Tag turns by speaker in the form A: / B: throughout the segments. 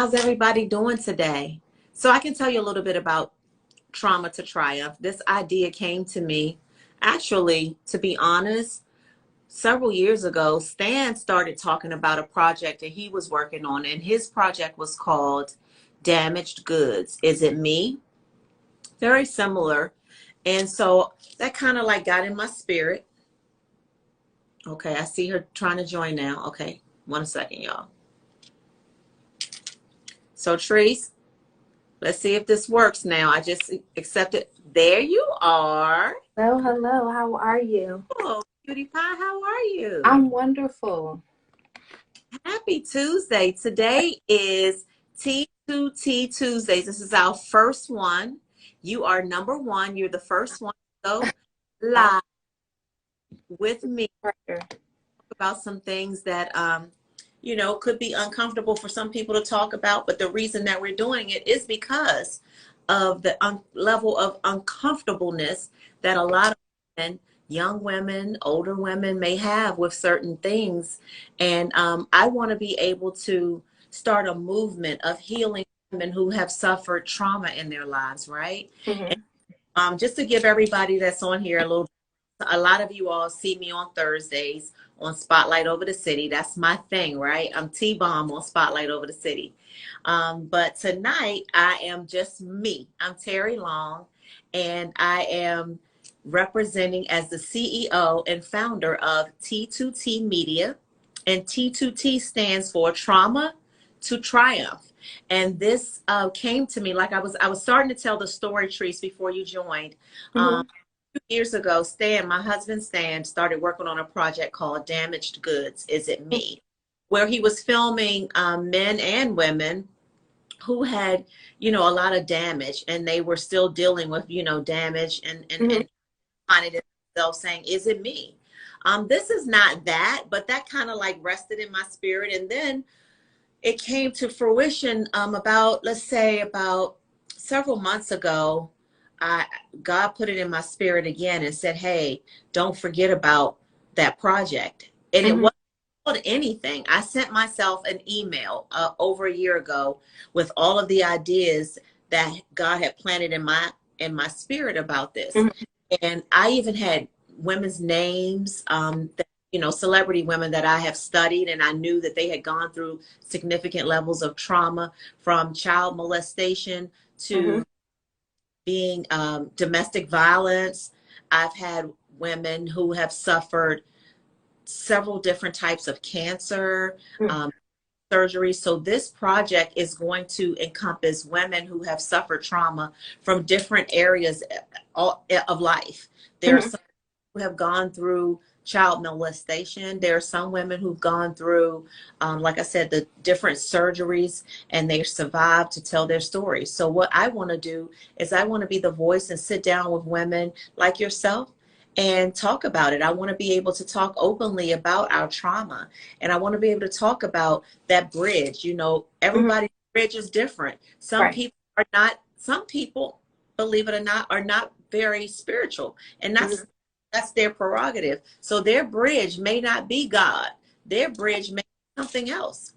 A: How's everybody doing today? So I can tell you a little bit about Trauma to Triumph. This idea came to me, actually, to be honest, several years ago. Stan started talking about a project that he was working on, and his project was called Damaged Goods. Is it me? Very similar. And so that kind of like got in my spirit. Okay, I see her trying to join now. Okay, one second, y'all. So, Treese, let's see if this works now. I just accepted. There you are.
B: Hello, hello. How are you?
A: Oh, Cutie Pie, how are you?
B: I'm wonderful.
A: Happy Tuesday. Today is T2T Tuesdays. This is our first one. You are number one. You're the first one to go live with me about some things that, could be uncomfortable for some people to talk about. But the reason that we're doing it is because of the level of uncomfortableness that a lot of women, young women, older women may have with certain things. And I want to be able to start a movement of healing women who have suffered trauma in their lives, right?
B: Mm-hmm.
A: And, just to give everybody that's on here a lot of you all see me on Thursdays on Spotlight Over the City. That's my thing, right? I'm T-Bomb on Spotlight Over the City. But tonight, I am just me. I'm Terry Long, and I am representing as the CEO and founder of T2T Media. And T2T stands for Trauma to Triumph. And this came to me like I was starting to tell the story, Treese, before you joined.
B: Mm-hmm.
A: 2 years ago, Stan, my husband Stan, started working on a project called Damaged Goods, Is It Me? Where he was filming men and women who had, a lot of damage, and they were still dealing with, damage and finding themselves saying, is it me? This is not that, but that kind of like rested in my spirit. And then it came to fruition about several months ago. God put it in my spirit again and said, hey, don't forget about that project. And it wasn't called anything. I sent myself an email over a year ago with all of the ideas that God had planted in my spirit about this. And I even had women's names, celebrity women that I have studied, and I knew that they had gone through significant levels of trauma, from child molestation to being domestic violence. I've had women who have suffered several different types of cancer, surgery. So this project is going to encompass women who have suffered trauma from different areas of life. There are some who have gone through child molestation. There are some women who've gone through, like I said, the different surgeries, and they survived to tell their stories. So what I want to do is I want to be the voice and sit down with women like yourself and talk about it. I want to be able to talk openly about our trauma, and I want to be able to talk about that bridge. Everybody's bridge is different. Some people, believe it or not, are not very spiritual, and that's their prerogative. So their bridge may not be God. Their bridge may be something else,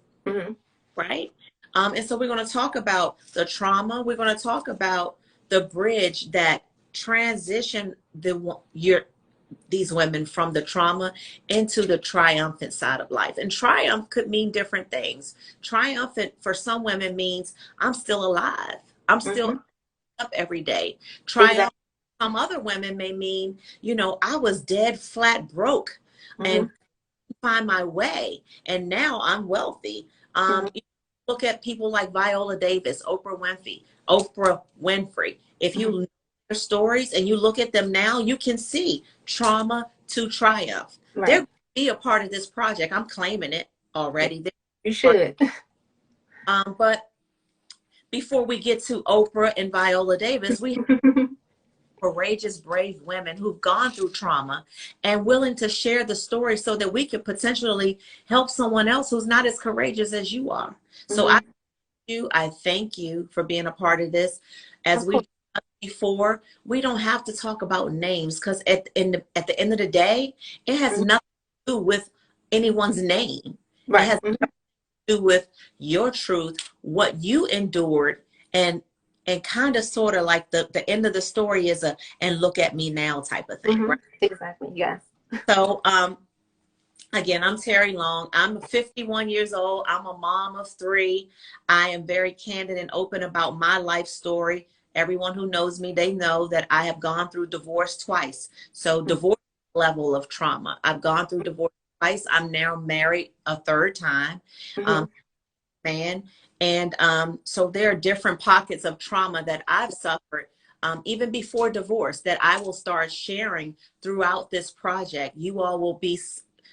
A: right? And so we're going to talk about the trauma. We're going to talk about the bridge that transition these women from the trauma into the triumphant side of life. And triumph could mean different things. Triumphant for some women means I'm still alive. I'm still up every day. Triumph. Some other women may mean, I was dead flat broke and find my way, and now I'm wealthy. Look at people like Viola Davis, Oprah Winfrey. If you know their stories and you look at them now, you can see trauma to triumph. They're going to be a part of this project. I'm claiming it already.
B: You should.
A: But before we get to Oprah and Viola Davis, we courageous, brave women who've gone through trauma and willing to share the story so that we could potentially help someone else who's not as courageous as you are. So I thank you for being a part of this. As we discussed before, we don't have to talk about names, because at the end of the day, it has nothing to do with anyone's name. It has nothing to do with your truth, what you endured, and kind of sort of like the end of the story is a and look at me now type of thing, right?
B: Exactly. Yes.
A: So again, I'm Terry Long. I'm 51 years old. I'm a mom of three. I am very candid and open about my life story. Everyone who knows me, they know that I have gone through divorce twice. So divorce level of trauma. I've gone through divorce twice. I'm now married a third time.
B: Mm-hmm.
A: Man. And so there are different pockets of trauma that I've suffered even before divorce that I will start sharing throughout this project. You all will be,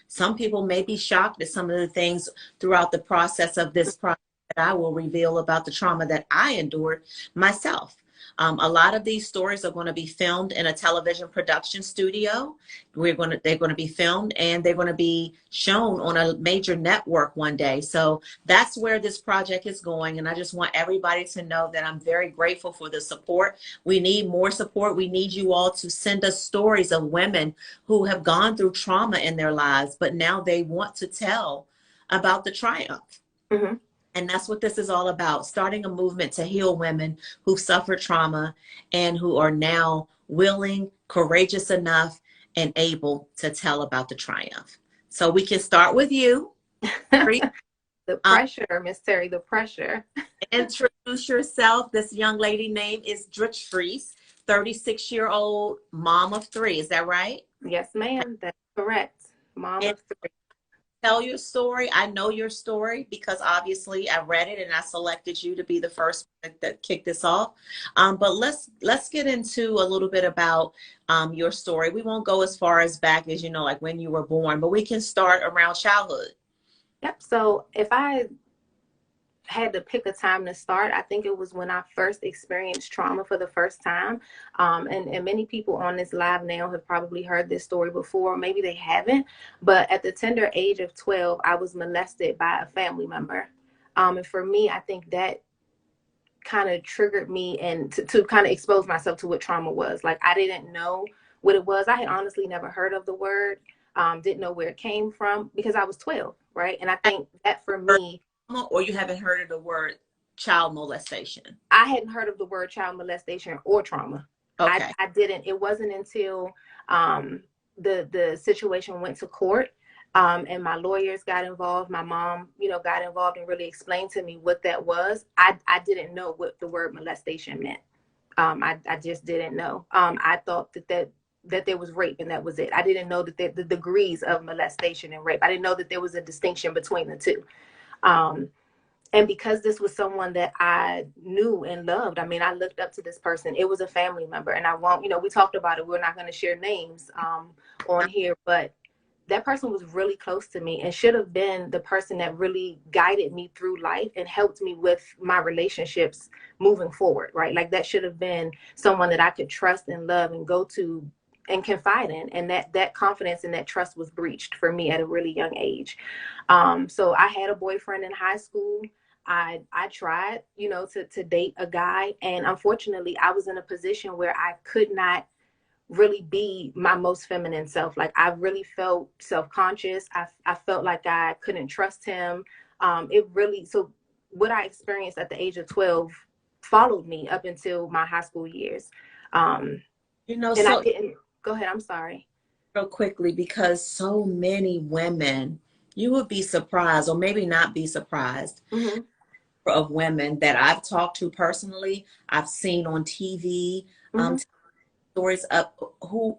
A: some people may be shocked at some of the things throughout the process of this project that I will reveal about the trauma that I endured myself. A lot of these stories are going to be filmed in a television production studio. They're going to be filmed and they're going to be shown on a major network one day. So that's where this project is going. And I just want everybody to know that I'm very grateful for the support. We need more support. We need you all to send us stories of women who have gone through trauma in their lives, but now they want to tell about the triumph.
B: Mm-hmm.
A: And that's what this is all about, starting a movement to heal women who've suffered trauma and who are now willing, courageous enough, and able to tell about the triumph. So we can start with you.
B: The pressure, Miss Terry, the pressure.
A: Introduce yourself. This young lady name is JeTrice, 36-year-old mom of three. Is that right?
B: Yes, ma'am. That's correct. Mom
A: And
B: of three.
A: tell your story. I know your story because obviously I read it and I selected you to be the first that kicked this off. But let's get into a little bit about your story. We won't go as far as back as, like when you were born, but we can start around childhood.
B: Yep. So if I had to pick a time to start, I think it was when I first experienced trauma for the first time. And many people on this live now have probably heard this story before, maybe they haven't, but at the tender age of 12, I was molested by a family member. And for me, I think that kind of triggered me and to kind of expose myself to what trauma was. Like, I didn't know what it was. I had honestly never heard of the word, didn't know where it came from because I was 12, right? And I think that for me,
A: or you haven't heard of the word child molestation?
B: I hadn't heard of the word child molestation or trauma.
A: Okay.
B: I didn't. It wasn't until the situation went to court and my lawyers got involved. My mom, got involved and really explained to me what that was. I didn't know what the word molestation meant. I just didn't know. I thought that there was rape and that was it. I didn't know that the degrees of molestation and rape. I didn't know that there was a distinction between the two. And because this was someone that I knew and loved, I mean, I looked up to this person. It was a family member, and I won't, we talked about it. We're not going to share names on here, but that person was really close to me and should have been the person that really guided me through life and helped me with my relationships moving forward, right? Like, that should have been someone that I could trust and love and go to and confide in. And that confidence and that trust was breached for me at a really young age. So I had a boyfriend in high school. I tried, to date a guy. And unfortunately, I was in a position where I could not really be my most feminine self. Like, I really felt self-conscious. I felt like I couldn't trust him. So what I experienced at the age of 12 followed me up until my high school years. And I didn't. Go ahead. I'm sorry.
A: Real quickly, because so many women, you would be surprised or maybe not be surprised of women that I've talked to personally, I've seen on TV, stories of who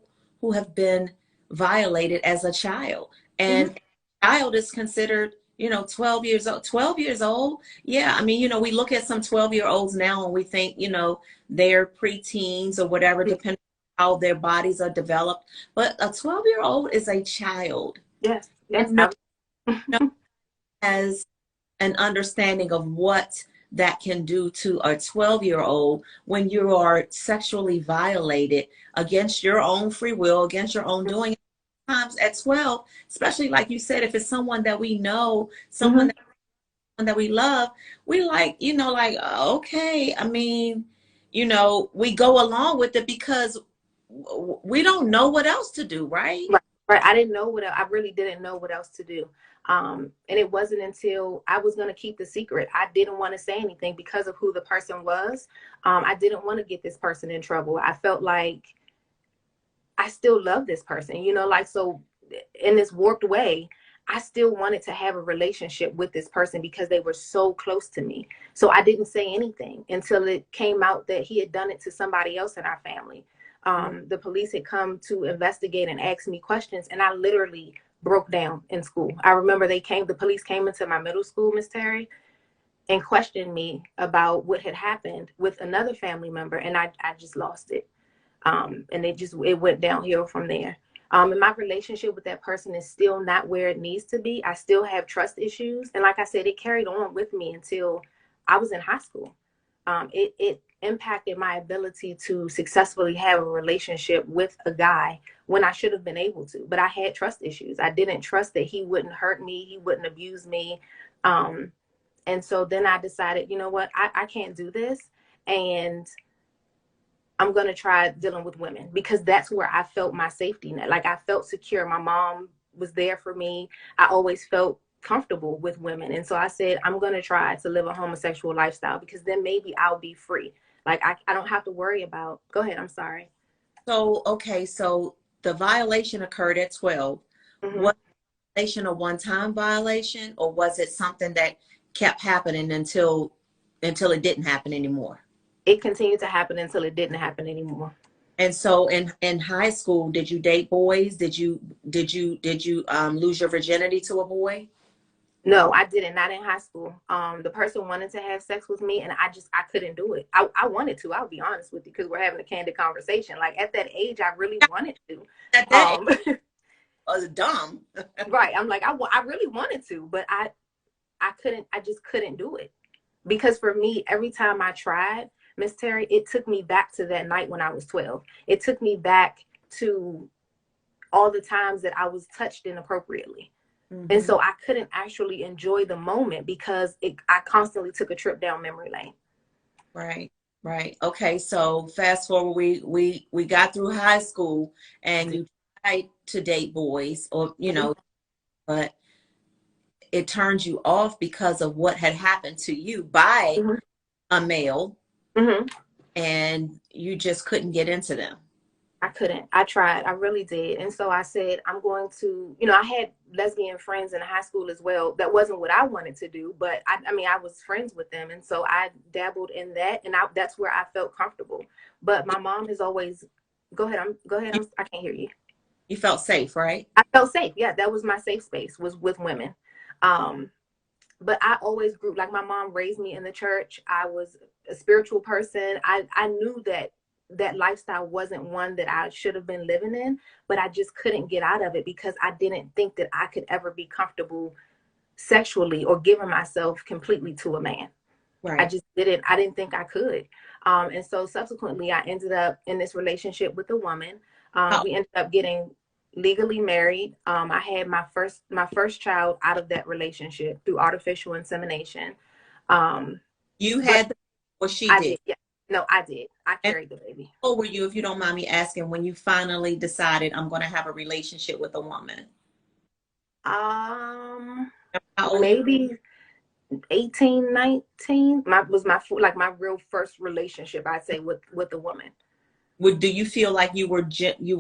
A: have been violated as a child. And child is considered, 12 years old. 12 years old. Yeah. I mean, we look at some 12-year-olds now and we think, they're preteens or whatever, depending how their bodies are developed, but a 12-year-old is a child.
B: Yes.
A: And has an understanding of what that can do to a 12-year-old when you are sexually violated against your own free will, against your own doing. Times at 12, especially like you said, if it's someone that we know, someone that we love, we like, okay. I mean, we go along with it because we don't know what else to do, right?
B: Right. I didn't know I really didn't know what else to do. And it wasn't until I was going to keep the secret. I didn't want to say anything because of who the person was. I didn't want to get this person in trouble. I felt like I still love this person, like, so in this warped way, I still wanted to have a relationship with this person because they were so close to me. So I didn't say anything until it came out that he had done it to somebody else in our family. The police had come to investigate and ask me questions, and I literally broke down in school. I remember the police came into my middle school, Miss Terry, and questioned me about what had happened with another family member, and I just lost it. And it went downhill from there. And my relationship with that person is still not where it needs to be. I still have trust issues. And like I said, it carried on with me until I was in high school. It impacted my ability to successfully have a relationship with a guy when I should have been able to. But I had trust issues. I didn't trust that he wouldn't hurt me. He wouldn't abuse me. And so then I decided, you know what, I can't do this. And I'm going to try dealing with women because that's where I felt my safety net. Like, I felt secure. My mom was there for me. I always felt comfortable with women. And so I said, I'm going to try to live a homosexual lifestyle because then maybe I'll be free. Like, I don't have to worry about, go ahead. I'm sorry.
A: So, okay. So the violation occurred at 12.
B: Mm-hmm.
A: Was violation a one-time violation, or was it something that kept happening until it didn't happen anymore?
B: It continued to happen until it didn't happen anymore.
A: And so in high school, did you date boys? Did you lose your virginity to a boy?
B: No, I didn't. Not in high school. The person wanted to have sex with me, and I couldn't do it. I wanted to. I'll be honest with you, because we're having a candid conversation. Like, at that age, I really wanted to.
A: At that age, I was dumb.
B: Right. I'm like, I really wanted to, but I couldn't. I just couldn't do it because for me, every time I tried, Miss Terry, it took me back to that night when I was 12. It took me back to all the times that I was touched inappropriately. Mm-hmm. And so I couldn't actually enjoy the moment because I constantly took a trip down memory lane.
A: Right, right. Okay, so fast forward, we got through high school, and you tried to date boys, or but it turned you off because of what had happened to you by
B: Mm-hmm.
A: a male,
B: Mm-hmm.
A: and you just couldn't get into them.
B: I couldn't. I tried. I really did. And so I said, I'm going to, I had lesbian friends in high school as well. That wasn't what I wanted to do, but I mean, I was friends with them. And so I dabbled in that, and that's where I felt comfortable. But my mom has always, go ahead. I can't hear you.
A: You felt safe, right?
B: I felt safe. Yeah, that was my safe space, was with women. But I always grew, like, my mom raised me in the church. I was a spiritual person. I knew that lifestyle wasn't one that I should have been living in, but I just couldn't get out of it because I didn't think that I could ever be comfortable sexually or giving myself completely to a man.
A: Right.
B: I didn't think I could. And so subsequently I ended up in this relationship with a woman. We ended up getting legally married. I had my first child out of that relationship through artificial insemination.
A: You had, or she
B: I
A: did?
B: did. Yeah. No, I did. I carried the baby.
A: How old were you, if you don't mind me asking, when you finally decided, I'm going to have a relationship with a woman? How old?
B: Maybe 18, 19. Was my real first relationship, I'd say, with a woman.
A: Do you feel like you were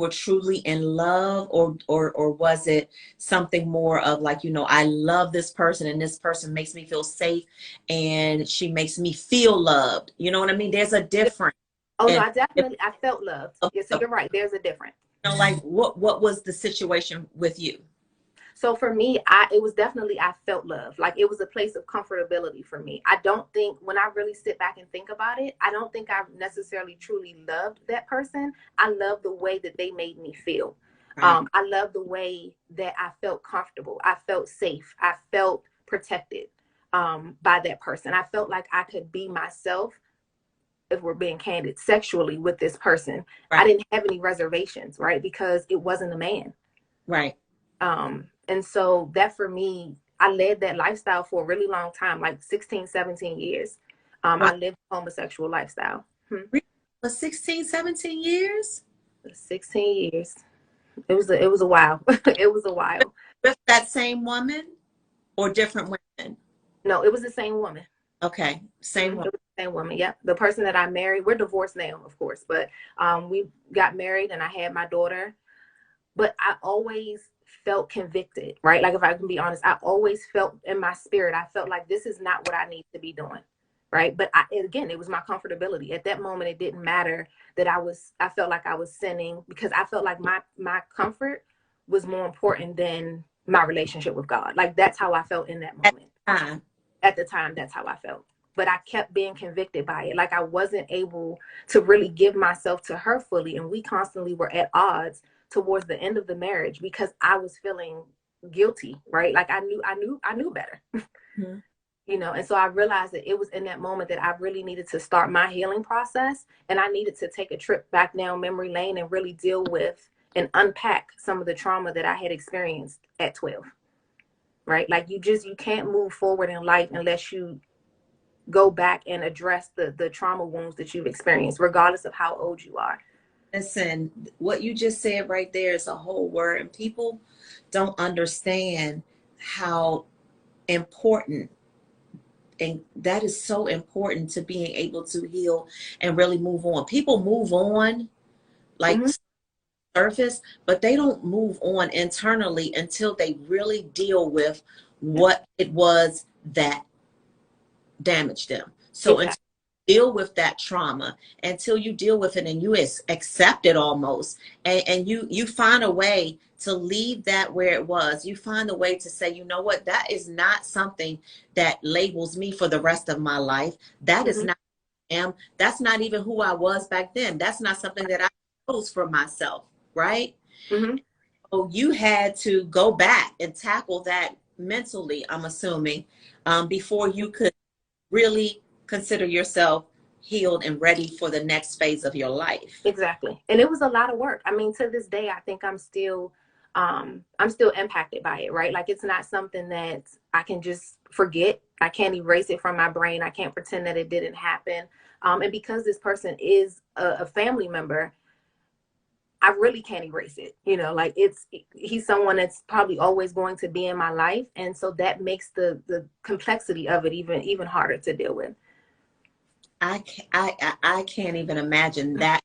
A: truly in love, or was it something more of like, I love this person, and this person makes me feel safe, and she makes me feel loved? You know what I mean? There's a difference.
B: Oh, no, I felt loved. Yes, so you're right. There's a difference.
A: Like, what was the situation with you?
B: So for me, it was definitely, I felt love. Like, it was a place of comfortability for me. I don't think, when I really sit back and think about it, I don't think I necessarily truly loved that person. I loved the way that they made me feel. Right. I loved the way that I felt comfortable. I felt safe. I felt protected by that person. I felt like I could be myself, if we're being candid, sexually with this person. Right. I didn't have any reservations, right? Because it wasn't a man.
A: Right.
B: And so that, for me, I led that lifestyle for a really long time, like 16, 17 years. I lived a homosexual lifestyle.
A: For 16, 17 years?
B: 16 years. It was a while. It was a while.
A: With that same woman or different women?
B: No, it was the same woman.
A: Okay, same
B: It
A: woman.
B: was the same woman. Yep. The person that I married, we're divorced now, of course, but we got married and I had my daughter. But I always felt convicted, right? Like if I can be honest, I always felt in my spirit, I felt like this is not what I need to be doing. Right. But again, it was my comfortability. At that moment, it didn't matter that I felt like I was sinning because I felt like my comfort was more important than my relationship with God. Like that's how I felt in that
A: At
B: moment.
A: the time.
B: At the time, that's how I felt. But I kept being convicted by it. Like I wasn't able to really give myself to her fully. And we constantly were at odds towards the end of the marriage because I was feeling guilty, right? Like I knew better.
A: Mhm.
B: You know, and so I realized that it was in that moment that I really needed to start my healing process, and I needed to take a trip back down memory lane and really deal with and unpack some of the trauma that I had experienced at 12. Right? Like you can't move forward in life unless you go back and address the trauma wounds that you've experienced, regardless of how old you are.
A: Listen, what you just said right there is a whole word, and people don't understand how important, and that is so important to being able to heal and really move on. People move on like
B: Mm-hmm.
A: surface, but they don't move on internally until they really deal with
B: Yep.
A: what it was that damaged them. So until
B: Exactly.
A: you deal with that trauma, until you deal with it and you accept it almost, and you find a way to leave that where it was, you find a way to say, you know what, that is not something that labels me for the rest of my life. That is
B: Mm-hmm.
A: not who I am. That's not even who I was back then. That's not something that I chose for myself, right?
B: Mm-hmm.
A: So you had to go back and tackle that mentally, I'm assuming, before you could really consider yourself healed and ready for the next phase of your life.
B: Exactly. And it was a lot of work. I mean, to this day, I think I'm still impacted by it, right? Like it's not something that I can just forget. I can't erase it from my brain. I can't pretend that it didn't happen. And because this person is a family member, I really can't erase it. You know, like he's someone that's probably always going to be in my life. And so that makes the complexity of it even harder to deal with.
A: I can't even imagine that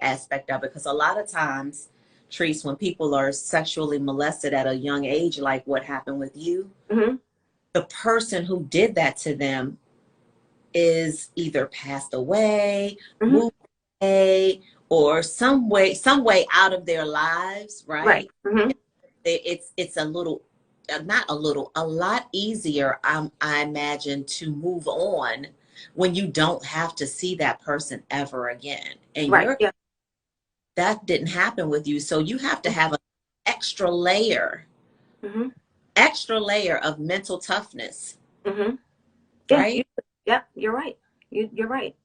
A: aspect of it, because a lot of times, Treese, when people are sexually molested at a young age, like what happened with you,
B: Mm-hmm.
A: the person who did that to them is either passed away,
B: Mm-hmm.
A: moved away, or some way out of their lives,
B: Right.
A: right?
B: Mm-hmm.
A: It's a little, not a little, a lot easier, I imagine, to move on when you don't have to see that person ever again. And
B: Right.
A: you're
B: Yeah.
A: that didn't happen with you, so you have to have an extra layer,
B: Mm-hmm.
A: extra layer of mental toughness,
B: Mm-hmm. Yeah,
A: right?
B: yeah, you're right. You're right.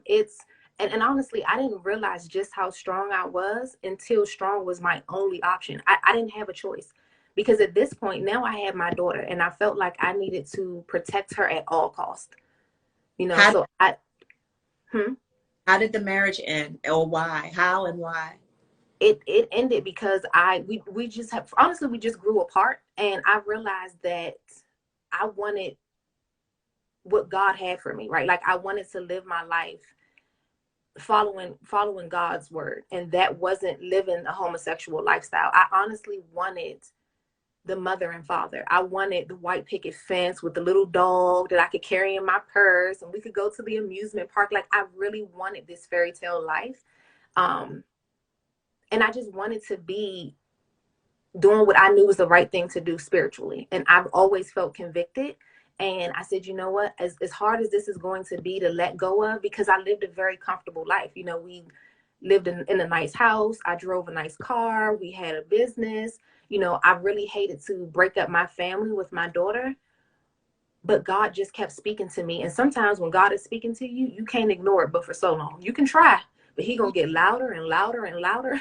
B: It's and honestly, I didn't realize just how strong I was until strong was my only option. I didn't have a choice because at this point now I had my daughter and I felt like I needed to protect her at all cost. You know,
A: How
B: so I hmm,
A: how did the marriage end, or why? How and why?
B: it ended because we just have honestly we just grew apart and I realized that I wanted what God had for me, right? Like I wanted to live my life following God's word, and that wasn't living a homosexual lifestyle. I honestly wanted the mother and father. I wanted the white picket fence with the little dog that I could carry in my purse, and we could go to the amusement park. Like I really wanted this fairy tale life, um, and I just wanted to be doing what I knew was the right thing to do spiritually. And I've always felt convicted. And I said, you know what, as hard as this is going to be to let go of, because I lived a very comfortable life. You know, we lived in a nice house. I drove a nice car. We had a business. You know, I really hated to break up my family with my daughter. But God just kept speaking to me. And sometimes when God is speaking to you, you can't ignore it, but for so long. You can try, but He's going to get louder and louder and louder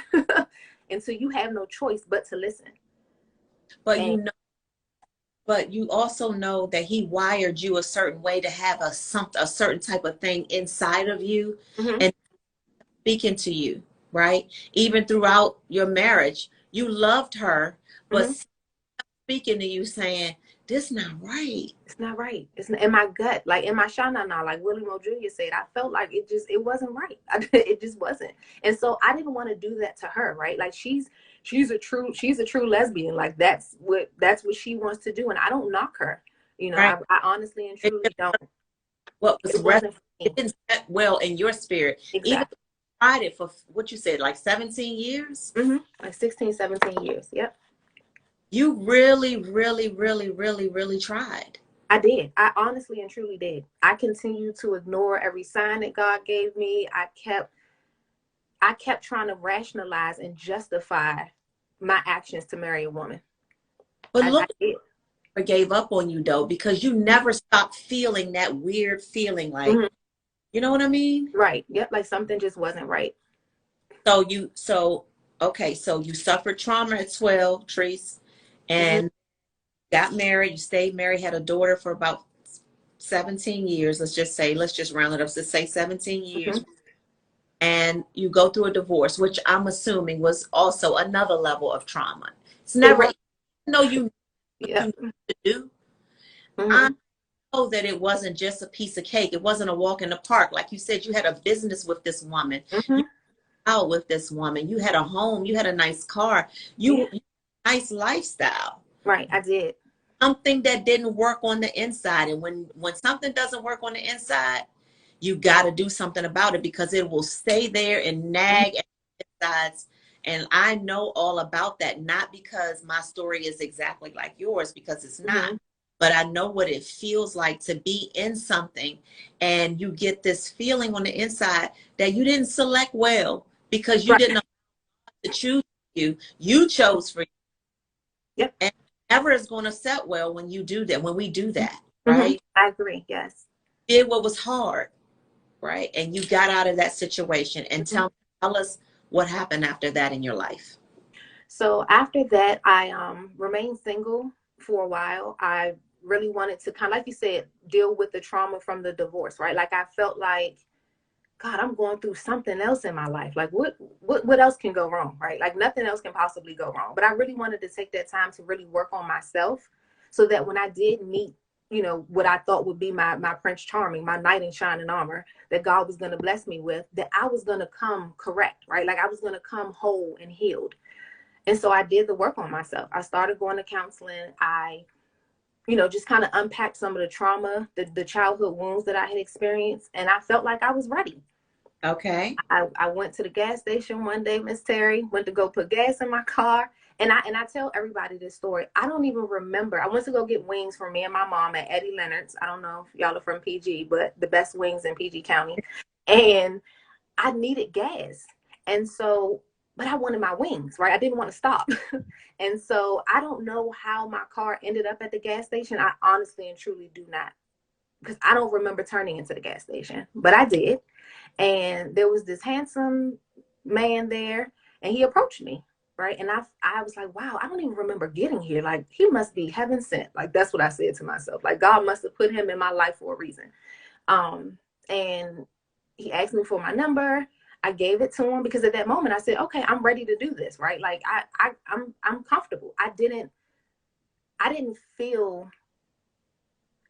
B: until you have no choice but to listen.
A: But
B: And
A: but you also know that he wired you a certain way to have a certain type of thing inside of you
B: mhm,
A: and speaking to you, right? Even throughout your marriage, You loved her, but
B: Hmm.
A: speaking to you saying, this not right.
B: It's not right. It's not, in my gut, like in my shana now, like Willie Mo Jr. said, I felt like it wasn't right. It just wasn't. And so I didn't want to do that to her, right? Like she's a true lesbian. Like that's what she wants to do. And I don't knock her. You know,
A: Right.
B: I honestly and
A: It,
B: truly don't.
A: what was
B: It wasn't for
A: it
B: me.
A: didn't set well in your spirit. Even
B: Exactly.
A: tried it for what you said, like 17 years.
B: Like 16, 17 years. Yep.
A: You really, really, really, really, really tried.
B: I did. I honestly and truly did. I continued to ignore every sign that God gave me. I kept trying to rationalize and justify my actions to marry a woman.
A: But
B: I
A: look,
B: did.
A: I gave up on you though, because you never stopped feeling that weird feeling, like,
B: Hmm.
A: you know what I mean?
B: Right. Yep. Like something just wasn't right.
A: Okay, so you suffered trauma at 12, Treese,
B: Hmm.
A: and got married. You stayed married, had a daughter for about 17 years. Let's just round it up. Let's say 17
B: Hmm.
A: years. And you go through a divorce, which I'm assuming was also another level of trauma. It's
B: It
A: never,
B: was.
A: even though you know what you
B: Yep.
A: need to do, I
B: Hmm.
A: know that it wasn't just a piece of cake. It wasn't a walk in the park. Like you said, you had a business with this woman. You
B: Hmm.
A: were out with this woman. You had a home. You had a nice car.
B: Yeah.
A: You nice lifestyle.
B: Right. I did.
A: Something that didn't work on the inside. And when something doesn't work on the inside, you got to do something about it, because it will stay there and
B: Hmm.
A: nag at the insides. And I know all about that, not because my story is exactly like yours, because it's not,
B: Hmm.
A: but I know what it feels like to be in something and you get this feeling on the inside that you didn't select well, because you
B: Right.
A: didn't know how to choose you. You chose for you.
B: Yep.
A: And never is going to set well when you do that, when we do that,
B: Hmm.
A: right?
B: I agree. Yes.
A: Did what was hard, right? And you got out of that situation. And
B: Hmm.
A: tell us what happened after that in your life.
B: So after that, I remained single for a while. I really wanted to kind of, like you said, deal with the trauma from the divorce, right? Like I felt like, God, I'm going through something else in my life. Like what else can go wrong, right? Like nothing else can possibly go wrong. But I really wanted to take that time to really work on myself, so that when I did meet, what I thought would be my Prince Charming, my knight in shining armor, that God was going to bless me with, that I was going to come correct, right? Like I was going to come whole and healed. And so I did the work on myself. I started going to counseling. I, just kind of unpacked some of the trauma, the childhood wounds that I had experienced. And I felt like I was ready.
A: Okay.
B: I went to the gas station one day, Miss Terry, went to go put gas in my car. And I tell everybody this story. I don't even remember. I went to go get wings for me and my mom at Eddie Leonard's. I don't know if y'all are from PG, but the best wings in PG County. And I needed gas. And so, but I wanted my wings, right? I didn't want to stop. And so I don't know how my car ended up at the gas station. I honestly and truly do not, because I don't remember turning into the gas station, but I did. And there was this handsome man there, and he approached me, right? And I was like, wow, I don't even remember getting here. Like, he must be heaven sent. Like, that's what I said to myself. Like, God must have put him in my life for a reason. And he asked me for my number. I gave it to him because at that moment I said, okay, I'm ready to do this, right? Like I'm comfortable. I didn't feel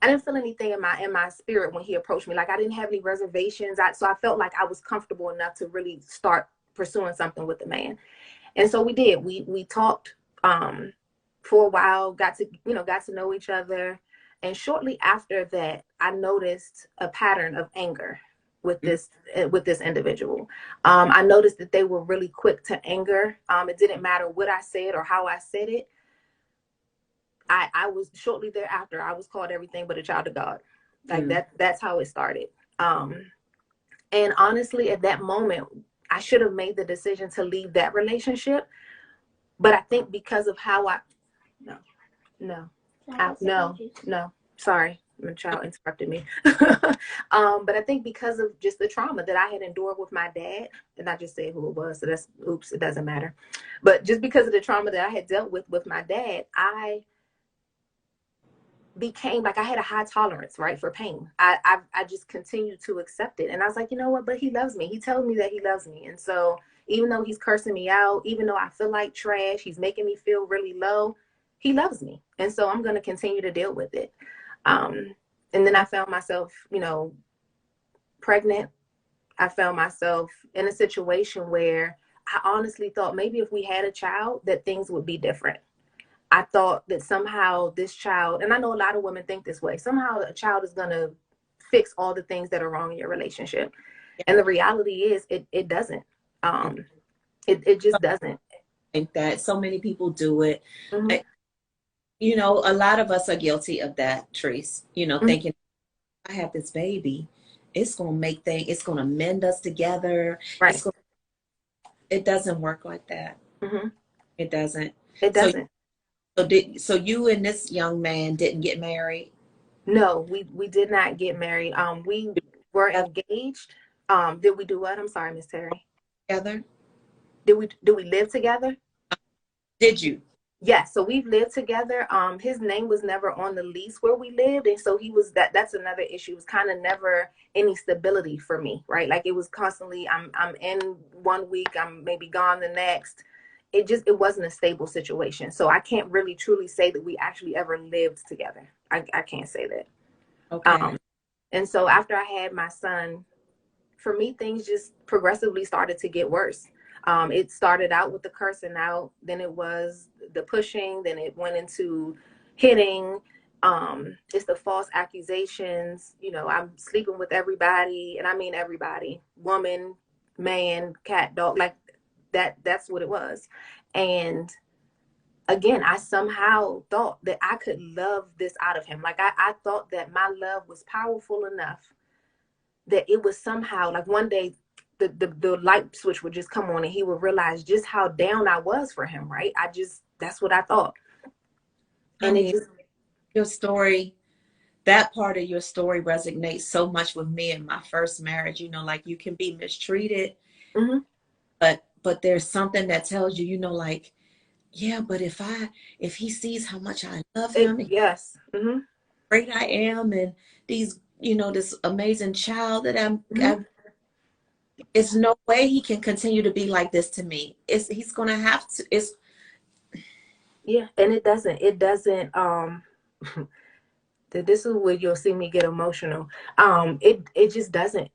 B: anything in my spirit when he approached me. Like I didn't have any reservations. So I felt like I was comfortable enough to really start pursuing something with the man. And so we did. We talked for a while, got to know each other. And shortly after that, I noticed a pattern of anger with this individual. I noticed that they were really quick to anger. It didn't matter what I said or how I said it. I was shortly thereafter, I was called everything but a child of God. Like
A: Mm.
B: that's how it started. And honestly, at that moment, I should have made the decision to leave that relationship. But I think because of how no, no, no, sorry, my child interrupted me. But I think because of just the trauma that I had endured with my dad, and I just said who it was, so that's oops, it doesn't matter. But just because of the trauma that I had dealt with my dad, I became like I had a high tolerance, right, for pain. I just continued to accept it, and I was like, you know what? But he loves me. He tells me that he loves me, and so even though he's cursing me out, even though I feel like trash, he's making me feel really low, he loves me. And so I'm going to continue to deal with it. And then I found myself, you know, pregnant. I found myself in a situation where I honestly thought maybe if we had a child that things would be different. I thought that somehow this child, and I know a lot of women think this way, somehow a child is going to fix all the things that are wrong in your relationship. And the reality is it doesn't. It just doesn't.
A: I think that so many people do it.
B: Mm-hmm.
A: You know, a lot of us are guilty of that, Treese, you know,
B: Mm-hmm.
A: thinking I have this baby, it's going to make things, it's going to mend us together.
B: Right.
A: It doesn't work like that.
B: Mm-hmm.
A: It doesn't.
B: It doesn't.
A: So you and this young man didn't get married?
B: No, we did not get married. We were engaged. Did we do what? I'm sorry, Miss Terry.
A: Together?
B: Did we live together?
A: Did you?
B: Yes, so we've lived together. His name was never on the lease where we lived, and so he was that's another issue. It was kind of never any stability for me, right? Like it was constantly I'm in 1 week, I'm maybe gone the next. It wasn't a stable situation. So I can't really truly say that we actually ever lived together. I can't say that.
A: Okay.
B: And so after I had my son, for me, things just progressively started to get worse. It started out with the cursing out, then it was the pushing, then it went into hitting. It's the false accusations. You know, I'm sleeping with everybody, and I mean everybody, woman, man, cat, dog, like that's what it was. And again, I somehow thought that I could love this out of him. Like I thought that my love was powerful enough that it was somehow like one day the light switch would just come on and he would realize just how down I was for him, right? That's what I thought. And it just,
A: your story, that part of your story resonates so much with me in my first marriage. You know, like you can be mistreated,
B: mm-hmm.
A: but there's something that tells you, you know, like, yeah, but if he sees how much I love him,
B: yes, mm-hmm.
A: great I am, and these, you know, this amazing child that
B: Mm-hmm.
A: it's no way he can continue to be like this to me. He's gonna have to.
B: Yeah, and it doesn't. This is where you'll see me get emotional. It just doesn't.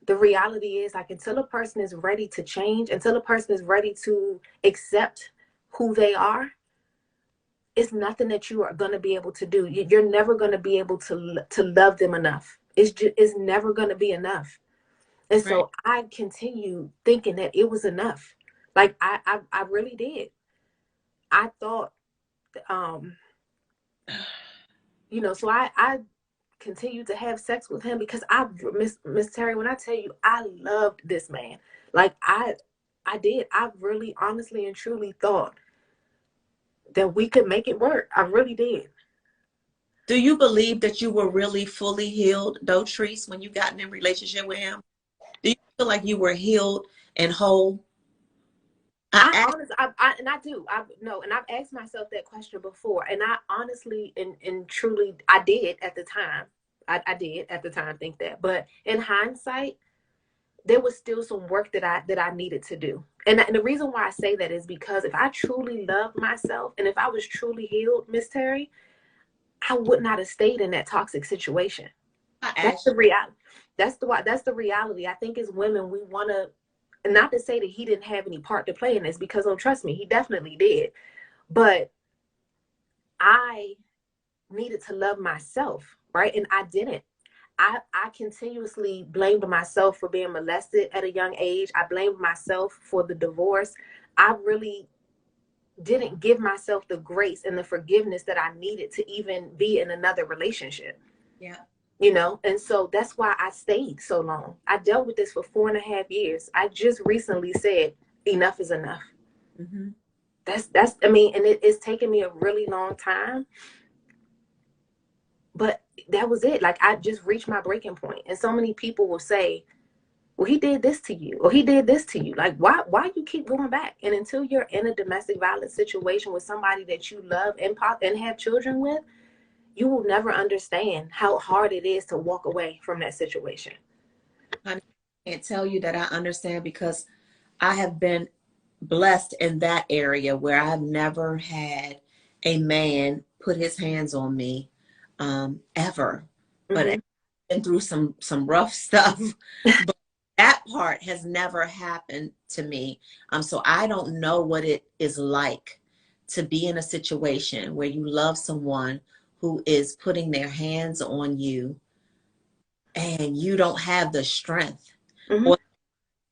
B: The reality is, like, until a person is ready to change, until a person is ready to accept who they are, it's nothing that you are going to be able to do. You're never going to be able to love them enough. It's never going to be enough. And so I continue thinking that it was enough. Like I really did. I thought, you know, so I continued to have sex with him because Miss Terry, when I tell you, I loved this man. Like I did. I really honestly and truly thought that we could make it work. I really did.
A: Do you believe that you were really fully healed, though, Treese, when you got in a relationship with him? Do you feel like you were healed and whole?
B: I do. And I've asked myself that question before, and I honestly and truly, I did at the time. I did at the time think that, but in hindsight, there was still some work that I needed to do. And the reason why I say that is because if I truly loved myself and if I was truly healed, Miss Terry, I would not have stayed in that toxic situation. That's the reality. That's the reality. I think as women, we want to, and not to say that he didn't have any part to play in this, because oh, trust me, he definitely did. But I needed to love myself, right? And I didn't. I continuously blamed myself for being molested at a young age. I blamed myself for the divorce. I really didn't give myself the grace and the forgiveness that I needed to even be in another relationship.
A: Yeah.
B: You know, and so that's why I stayed so long. I dealt with this for 4.5 years. I just recently said, enough is enough.
A: Mm-hmm.
B: I mean, and it's taken me a really long time, but that was it. Like I just reached my breaking point. And so many people will say, well, he did this to you, or he did this to you. Like, why you keep going back? And until you're in a domestic violence situation with somebody that you love and have children with, you will never understand how hard it is to walk away from that situation.
A: I can't tell you that I understand, because I have been blessed in that area where I have never had a man put his hands on me, ever. But I've
B: Mm-hmm.
A: been through some rough stuff. But that part has never happened to me. So I don't know what it is like to be in a situation where you love someone who is putting their hands on you and you don't have the strength
B: Mm-hmm.
A: or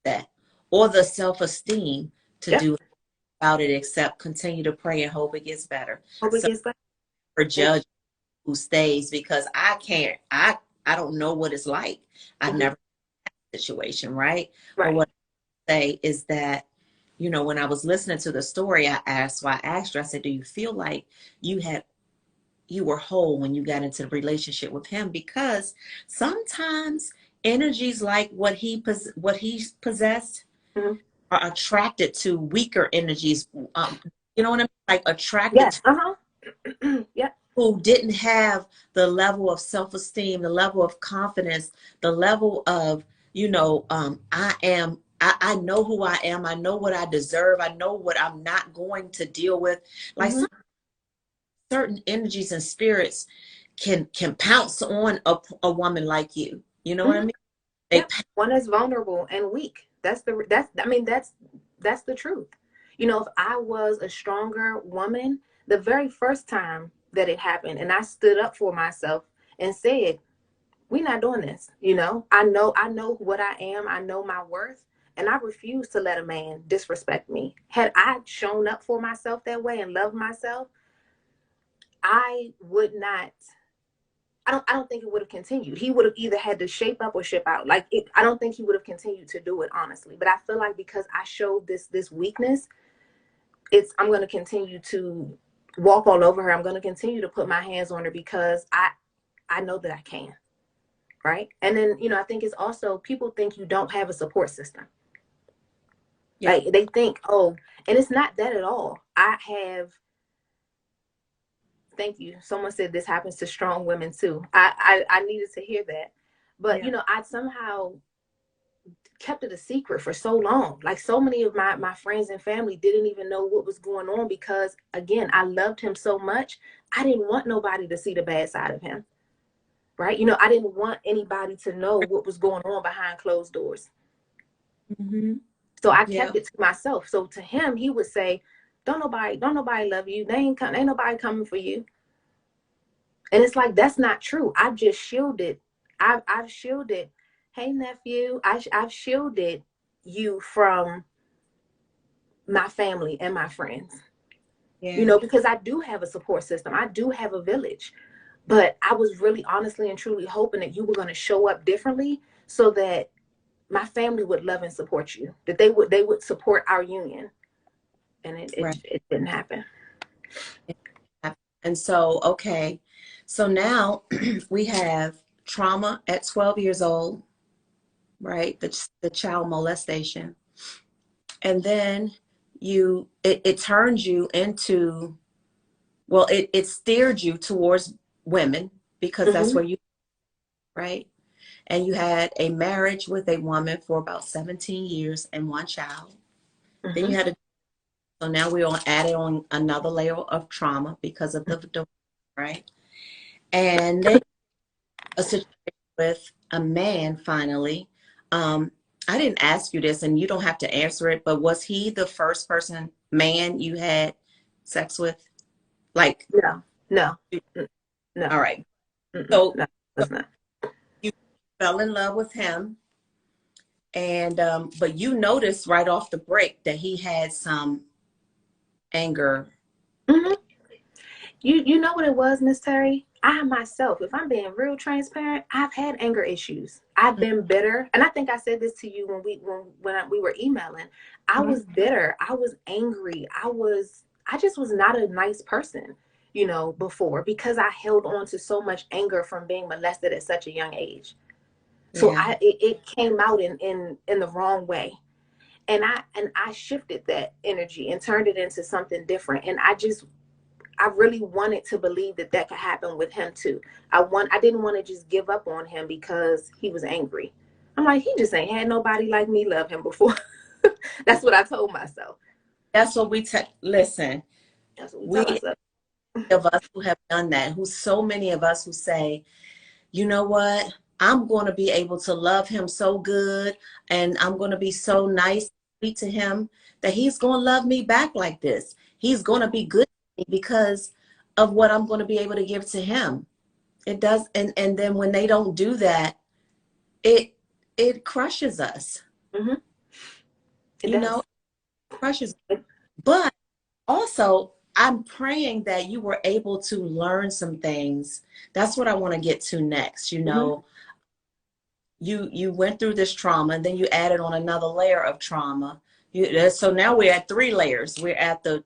A: that or the self-esteem to
B: Yep.
A: do about it except continue to pray and hope it gets better.
B: Hope it
A: So
B: gets better.
A: for judge who stays, because I can't, I don't know what it's like. I've
B: Mm-hmm.
A: never had a situation, right? But
B: Right.
A: what I say is that, when I was listening to the story, I asked her, I said, do you feel like you were whole when you got into the relationship with him? Because sometimes energies like what he's possessed
B: Mm-hmm.
A: are attracted to weaker energies. You know what I mean? Like attracted
B: Yes.
A: to
B: Uh-huh. Yep.
A: who didn't have the level of self-esteem, the level of confidence, the level of, I know who I am. I know what I deserve. I know what I'm not going to deal with. Like
B: Mm-hmm.
A: some certain energies and spirits can pounce on a woman like you. You know what I
B: Mm-hmm.
A: mean? They
B: Yep. One that's vulnerable and weak. That's the truth. If I was a stronger woman, the very first time that it happened and I stood up for myself and said, we're not doing this. I know what I am. I know my worth. And I refuse to let a man disrespect me. Had I shown up for myself that way and loved myself, I would not. I don't think it would have continued. He would have either had to shape up or ship out. I don't think he would have continued to do it, honestly. But I feel like because I showed this weakness, I'm going to continue to walk all over her. I'm going to continue to put my hands on her because I know that I can. Right. And then, I think it's also people think you don't have a support system.
A: yeah,
B: Like they think, oh, and it's not that at all. I have, thank you. Someone said this happens to strong women too. I needed to hear that. But,
A: yeah,
B: I somehow kept it a secret for so long. Like so many of my friends and family didn't even know what was going on because, again, I loved him so much. I didn't want nobody to see the bad side of him. Right. I didn't want anybody to know what was going on behind closed doors.
A: mm-hmm.
B: So I
A: Yeah,
B: kept it to myself. So to him, he would say, don't nobody love you. Ain't nobody coming for you. And it's like, that's not true. I've just shielded. I've shielded. Hey, nephew, I've shielded you from my family and my friends,
A: yeah,
B: because I do have a support system. I do have a village, but I was really honestly and truly hoping that you were going to show up differently so that my family would love and support you, that they would support our union. And it,
A: right.
B: it, it didn't happen.
A: And so, okay, so now we have trauma at 12 years old, right? The child molestation. And then it turns you into, well, it steered you towards women because that's
B: Mm-hmm.
A: where you, right? And you had a marriage with a woman for about 17 years and one child. Then
B: Mm-hmm.
A: you had a, so now we're on added on another layer of trauma because of the divorce, right? And then a situation with a man finally. Um, I didn't ask you this, and you don't have to answer it, but was he the first man you had sex with? Like,
B: No, no, no,
A: all right.
B: no,
A: So, so
B: it's not.
A: you fell in love with him, and but you noticed right off the break that he had some anger.
B: Mm-hmm. You know what it was, Miss Terry? I myself, if I'm being real transparent, I've had anger issues. I've been bitter, and I think I said this to you when we were emailing. I
A: Mhm.
B: was bitter. I was angry. I just was not a nice person, before because I held on to so much anger from being molested at such a young age. So
A: Yeah,
B: it came out in the wrong way. And I shifted that energy and turned it into something different. And I really wanted to believe that could happen with him too. I didn't want to just give up on him because he was angry. I'm like, he just ain't had nobody like me love him before. That's what I told myself.
A: That's what we listen.
B: That's what we
A: We
B: tell ourselves.
A: of us who have done that, who so many of us who say, you know what? I'm going to be able to love him so good, and I'm going to be so nice, sweet to him, that he's going to love me back like this. He's going to be good to me because of what I'm going to be able to give to him. It does, and then when they don't do that, it crushes us.
B: Mm-hmm. It
A: You
B: does.
A: know, it crushes. But also, I'm praying that you were able to learn some things. That's what I want to get to next. You know, you went through this trauma, and then you added on another layer of trauma. So now we're at 3 layers. We're at the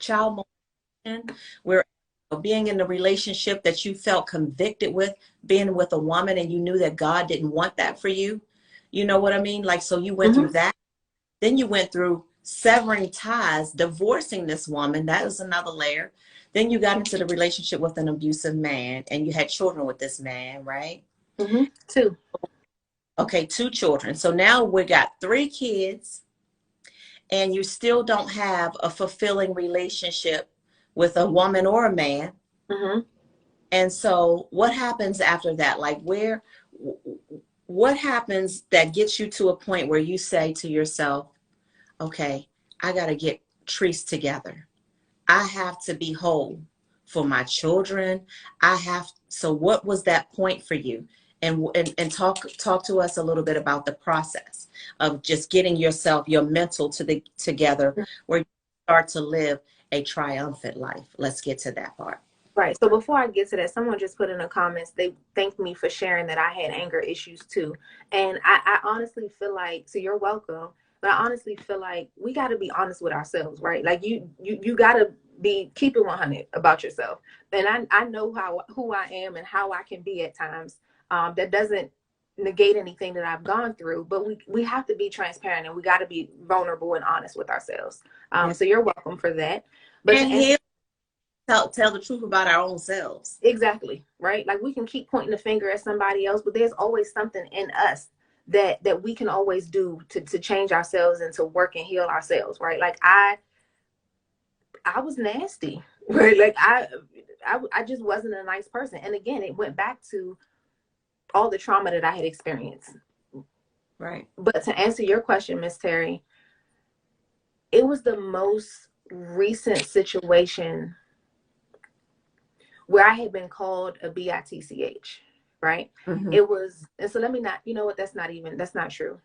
A: child molestation. We're being in the relationship that you felt convicted with, being with a woman, and you knew that God didn't want that for you. You know what I mean? Like, so you went through that. Then you went through severing ties, divorcing this woman. That was another layer. Then you got into the relationship with an abusive man, and you had children with this man, right?
B: 2.
A: Okay, 2 children. So now we got 3 kids, and you still don't have a fulfilling relationship with a woman or a man. And so what happens after that? Like, what happens that gets you to a point where you say to yourself, okay, I got to get Trice together. I have to be whole for my children. So what was that point for you? And talk to us a little bit about the process of just getting yourself, your mental together, where you start to live a triumphant life. Let's get to that part.
B: Right. So before I get to that, someone just put in the comments, they thanked me for sharing that I had anger issues too. And I honestly feel like, so you're welcome, but I honestly feel like we got to be honest with ourselves, right? Like you got to keep it 100 about yourself. And I know who I am and how I can be at times. That doesn't negate anything that I've gone through, but we have to be transparent, and we got to be vulnerable and honest with ourselves. So you're welcome for that. But
A: and tell the truth about our own selves.
B: Exactly, right? Like, we can keep pointing the finger at somebody else, but there's always something in us that we can always do to change ourselves and to work and heal ourselves, right? Like, I was nasty, right? Like, I just wasn't a nice person. And again, it went back to all the trauma that I had experienced.
A: Right.
B: But to answer your question, Miss Terry, it was the most recent situation where I had been called a bitch, right? It was, and so let me not, you know what, that's not true.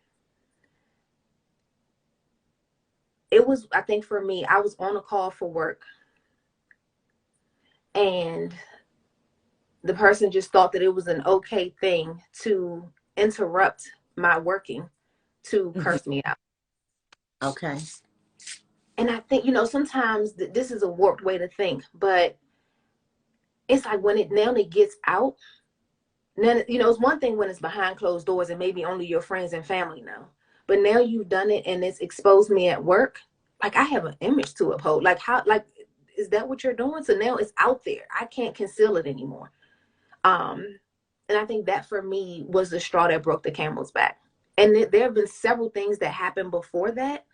B: It was, I think for me, I was on a call for work, and the person just thought that it was an okay thing to interrupt my working to curse me out.
A: Okay.
B: And I think, sometimes this is a warped way to think, but it's like when it gets out, then, it's one thing when it's behind closed doors and maybe only your friends and family know. But now you've done it and it's exposed me at work. Like, I have an image to uphold. Like, is that what you're doing? So now it's out there. I can't conceal it anymore. And I think that for me was the straw that broke the camel's back. And there have been several things that happened before that.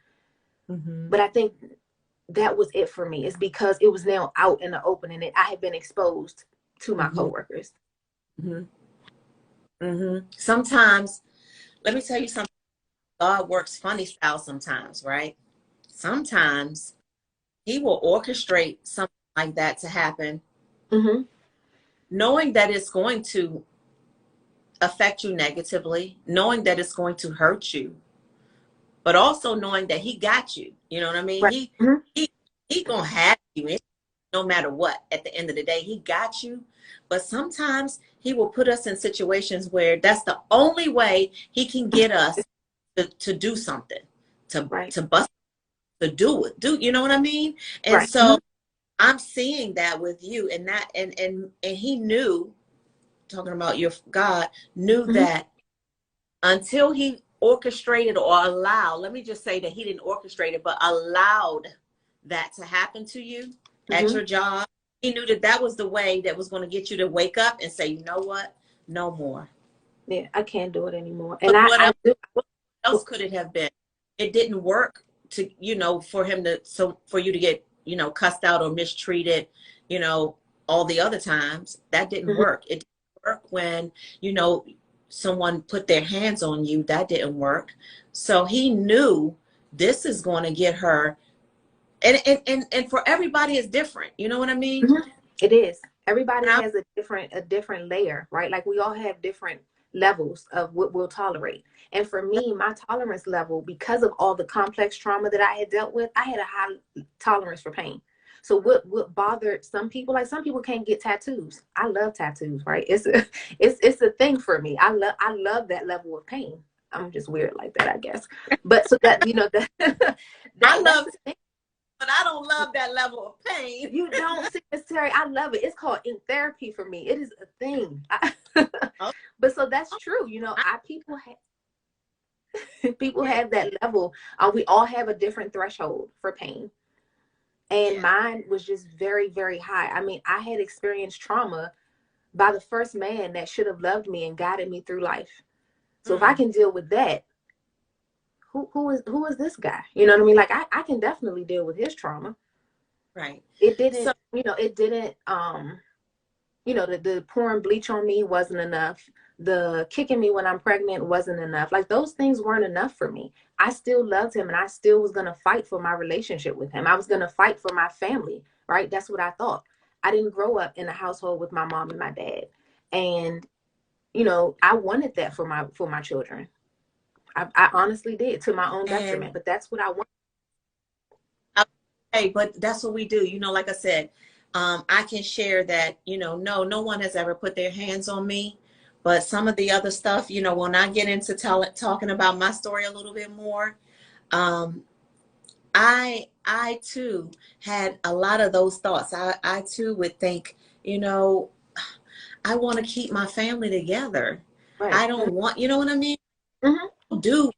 B: But I think that was it for me. It's because it was now out in the open, and I had been exposed to my coworkers.
A: Sometimes, let me tell you something. God works funny style sometimes, right? Sometimes he will orchestrate something like that to happen, knowing that it's going to affect you negatively, knowing that it's going to hurt you, but also knowing that he got you. You know what I mean?
B: Right.
A: He gonna have you no matter what. At the end of the day, he got you. But sometimes he will put us in situations where that's the only way he can get us to do something, to bust, to do it. You know what I mean? And so I'm seeing that with you, and he knew, talking about your God, knew that until he orchestrated or allowed, let me just say that he didn't orchestrate it, but allowed that to happen to you at your job. He knew that was the way that was going to get you to wake up and say, you know what? No more.
B: Yeah, I can't do it anymore.
A: And what else could it have been? It didn't work for him to, so for you to get, cussed out or mistreated, you know, all the other times. That didn't
B: Mhm.
A: work. It didn't work when, someone put their hands on you. That didn't work. So he knew this is going to get her. And for everybody it's different. You know what I mean?
B: Mhm. It is.
A: And
B: Everybody
A: I,
B: has a different layer, right? Like we all have different levels of what we'll tolerate. And for me, my tolerance level, because of all the complex trauma that I had dealt with, I had a high tolerance for pain. So what bothered some people, like some people can't get tattoos. I love tattoos, right? It's a thing for me. I love that level of pain. I'm just weird like that, I guess. But so that that
A: I
B: that's
A: love,
B: the thing.
A: but I don't love that level of pain.
B: You don't see Miss Terry. I love it. It's called ink therapy for me. It is a thing.
A: Oh,
B: But so that's true.
A: I,
B: I people have that level. We all have a different threshold for pain, and
A: yeah.
B: mine was just very, very high. I mean, I had experienced trauma by the first man that should have loved me and guided me through life. So if I
A: Mm,
B: can deal with that, who is this guy? You know what I mean? Like I can definitely deal with his trauma.
A: right.
B: It
A: So,
B: didn't, it didn't the pouring bleach on me wasn't enough. The kicking me when I'm pregnant wasn't enough. Like those things weren't enough for me. I still loved him and I still was going to fight for my relationship with him. I was going to fight for my family, right? That's what I thought. I didn't grow up in a household with my mom and my dad. And, I wanted that for my children. I honestly did, to my own
A: and
B: detriment, but that's what I want.
A: okay, but that's what we do. Like I said, I can share that, no one has ever put their hands on me. But some of the other stuff, when I get into talking about my story a little bit more, um, I too had a lot of those thoughts. I too would think, you know, I want to keep my family together.
B: Right.
A: I don't want, you know what I mean?
B: Mm-hmm.
A: Do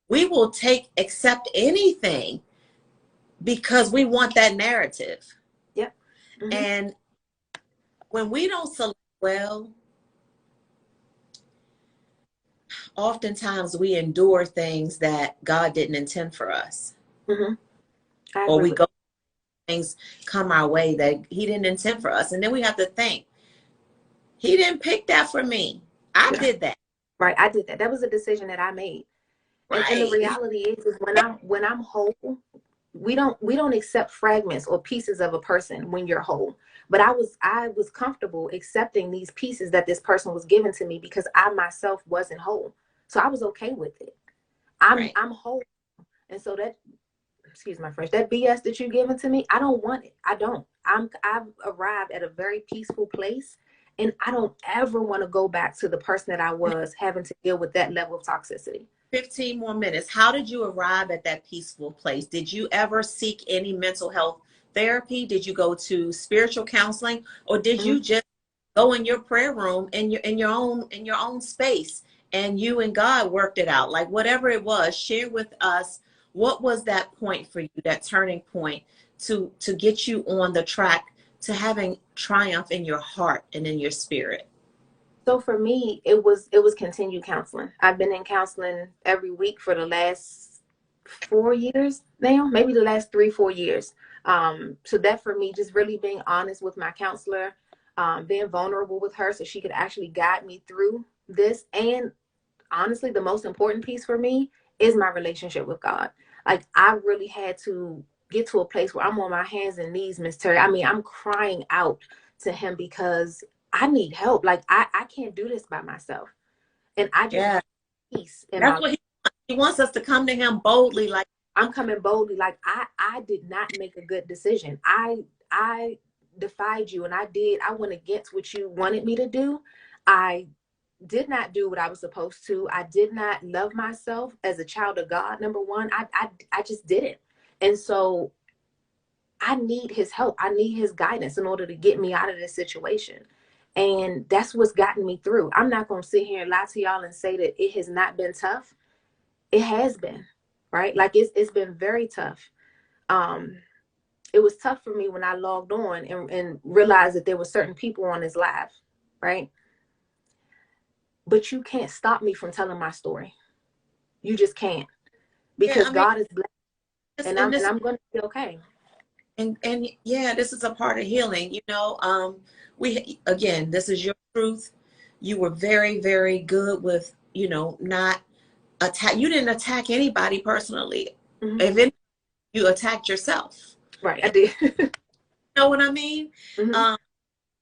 A: we will accept anything because we want that narrative.
B: Yep. Mm-hmm.
A: And when we don't select well, oftentimes we endure things that God didn't intend for us.
B: Mm-hmm. I
A: Or
B: agree
A: we
B: with
A: go, things come our way that He didn't intend for us. And then we have to think, He didn't pick that for me. I
B: you.
A: did that.
B: Right. I did that. That was a decision that I made. And the
A: Right.
B: reality is when I'm whole, we don't accept fragments or pieces of a person when you're whole. But I was comfortable accepting these pieces that this person was given to me because I myself wasn't whole. So I was okay with it. I'm
A: Right.
B: I'm whole. And so that, excuse my French, that BS that you're giving to me, I don't want it. I don't. I've arrived at a very peaceful place, and I don't ever want to go back to the person that I was having to deal with that level of toxicity.
A: 15 more minutes. How did you arrive at that peaceful place? Did you ever seek any mental health therapy? Did you go to spiritual counseling, or did
B: Mhm.
A: you just go in your prayer room in your own space and you and God worked it out? Like whatever it was, share with us what was that point for you, that turning point to get you on the track to having triumph in your heart and in your spirit.
B: So for me, it was continued counseling. I've been in counseling every week for the last 4 years now, maybe the last 3, 4 years. So that for me, just really being honest with my counselor, being vulnerable with her so she could actually guide me through this. And honestly, the most important piece for me is my relationship with God. Like I really had to get to a place where I'm on my hands and knees, Miss Terry. I mean, I'm crying out to him because I need help. Like I can't do this by myself. And I just
A: Yeah,
B: want peace in
A: that's
B: my
A: what he wants us to come to him boldly, like,
B: I'm coming boldly. Like I did not make a good decision. I defied you and I went against what you wanted me to do. I did not do what I was supposed to. I did not love myself as a child of God. Number one, I just didn't. And so I need his help. I need his guidance in order to get me out of this situation. And that's what's gotten me through. I'm not going to sit here and lie to y'all and say that it has not been tough. It has been, right? Like it's been very tough. Um, it was tough for me when I logged on and realized that there were certain people on this live, right? But you can't stop me from telling my story. You just can't,
A: yeah,
B: because
A: I mean,
B: God is blessed. and
A: and this
B: I'm going to be okay.
A: and yeah, this is a part of healing. You know, we again, this is your truth. You were very, very good with, you know, not attack. You didn't attack anybody personally.
B: Mm-hmm.
A: If it, you attacked yourself.
B: Right, I
A: And
B: did.
A: you know what I mean?
B: Mm-hmm.
A: Um,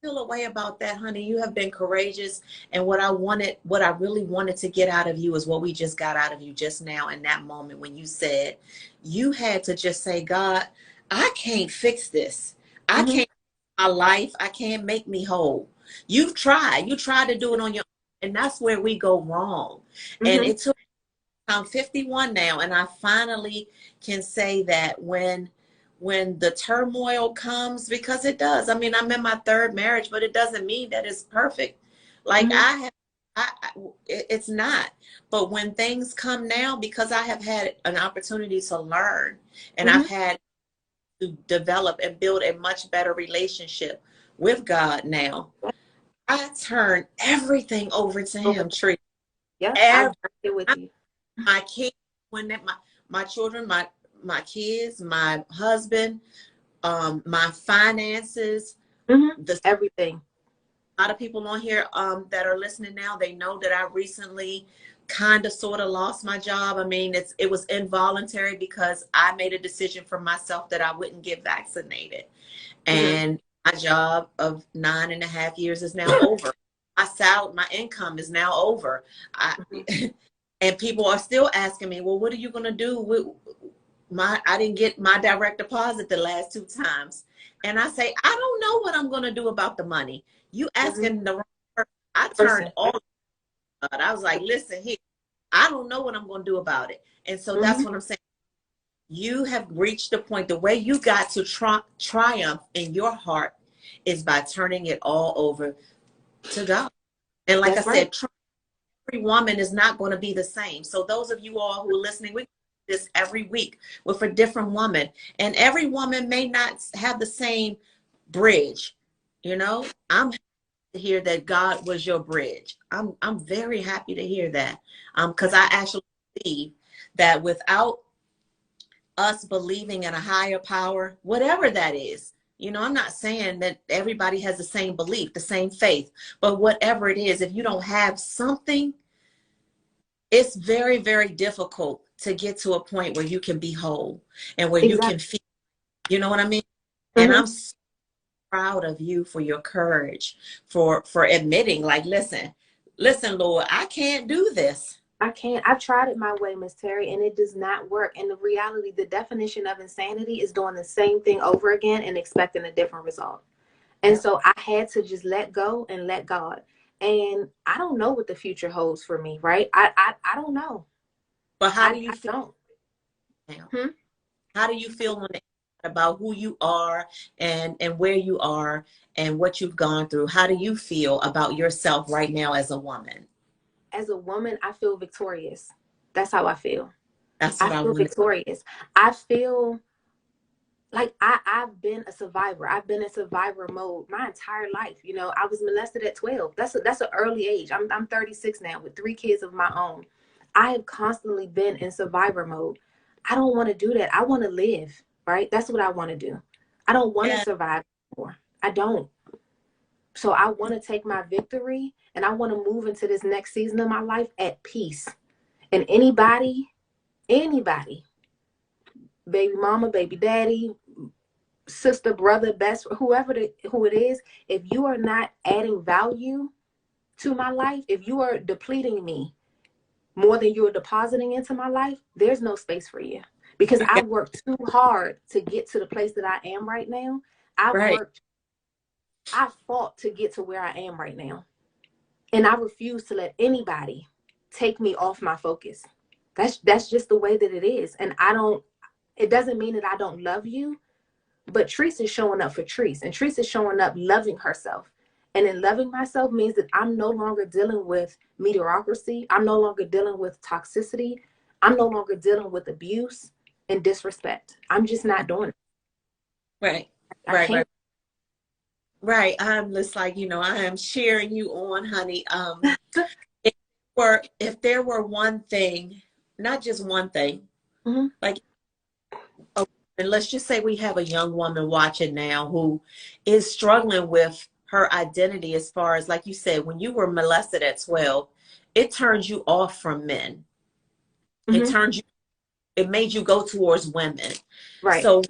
A: feel a way about that, honey. You have been courageous. And what I really wanted to get out of you is what we just got out of you just now in that moment when you said you had to just say, God, I can't fix this. I
B: Mm-hmm.
A: can't my life. I can't make me whole. You've tried. You tried to do it on your own. And that's where we go wrong. And
B: Mm-hmm.
A: it took I'm 51 now, and I finally can say that when the turmoil comes, because it does. I mean, I'm in my third marriage, but it doesn't mean that it's perfect. Like
B: Mm-hmm.
A: it's not. But when things come now, because I have had an opportunity to learn, and
B: Mm-hmm.
A: I've had to develop and build a much better relationship with God now, I turn everything over to
B: Over.
A: Him. Tree.
B: Yep, I'm
A: Every,
B: right there with you.
A: my kids, my children, my kids, my husband, my finances.
B: Mm-hmm.
A: The
B: Everything.
A: A lot of people on here that are listening now, they know that I recently kind of sort of lost my job. I mean, it was involuntary because I made a decision for myself that I wouldn't get vaccinated.
B: Mm-hmm.
A: And my job of 9.5 years is now over. My salary, my income is now over. I
B: Mm-hmm.
A: and people are still asking me, well, what are you going to do with I didn't get my direct deposit the last 2 times. And I say, I don't know what I'm going to do about the money. You
B: Mm-hmm.
A: asking the wrong person. I turned
B: Person.
A: all out. I was like, listen here, I don't know what I'm going to do about it. And so
B: Mm-hmm.
A: that's what I'm saying. You have reached the point, the way you got to triumph in your heart is by turning it all over to God. And like I
B: That's right.
A: said, every woman is not going to be the same. So those of you all who are listening, we do this every week with a different woman. And every woman may not have the same bridge. You know, I'm happy to hear that God was your bridge. I'm very happy to hear that. Because I actually believe that without us believing in a higher power, whatever that is. You know, I'm not saying that everybody has the same belief, the same faith, but whatever it is, if you don't have something, it's very, very difficult to get to a point where you can be whole and where you
B: Exactly.
A: can feel, you know what I mean? And
B: Mm-hmm.
A: I'm so proud of you for your courage, for admitting, like, listen, Lord, I can't do this.
B: I can't. I've tried it my way, Miss Terry, and it does not work. And the reality, the definition of insanity is doing the same thing over again and expecting a different result. And
A: Yep.
B: so I had to just let go and let God. And I don't know what the future holds for me, right? I don't know.
A: But how do you
B: I
A: feel
B: don't.
A: now?
B: Hmm?
A: How do you feel when about who you are and where you are and what you've gone through? How do you feel about yourself right now as a woman?
B: As a woman, I feel victorious. That's how I feel.
A: That's
B: I
A: what I
B: feel
A: wanted.
B: victorious. I feel like I've been a survivor. I've been in survivor mode my entire life. You know, I was molested at 12. That's an early age. I'm 36 now with 3 kids of my own. I have constantly been in survivor mode. I don't want to do that. I want to live, right? That's what I want to do. I don't want to
A: Yeah.
B: survive anymore. I don't. So I want to take my victory and I want to move into this next season of my life at peace. And anybody, baby mama, baby daddy, sister, brother, best, who it is, if you are not adding value to my life, if you are depleting me more than you're depositing into my life, there's no space for you. Because I worked too hard to get to the place that I am right now.
A: Right.
B: I fought to get to where I am right now. And I refuse to let anybody take me off my focus. That's just the way that it is. And it doesn't mean that I don't love you. But Trice is showing up for Trice, and Trice is showing up loving herself. And in loving myself means that I'm no longer dealing with mediocrity. I'm no longer dealing with toxicity. I'm no longer dealing with abuse and disrespect. I'm just not doing it.
A: Right.
B: I
A: Right. Right.
B: can't.
A: Right. I'm just like, I am cheering you on, honey. If there were one thing, not just one thing,
B: Mhm.
A: like Oh, and let's just say we have a young woman watching now who is struggling with her identity as far as, like you said, when you were molested at 12, it turned you off from men. It
B: Hmm.
A: turned you, it made you go towards women.
B: Right.
A: So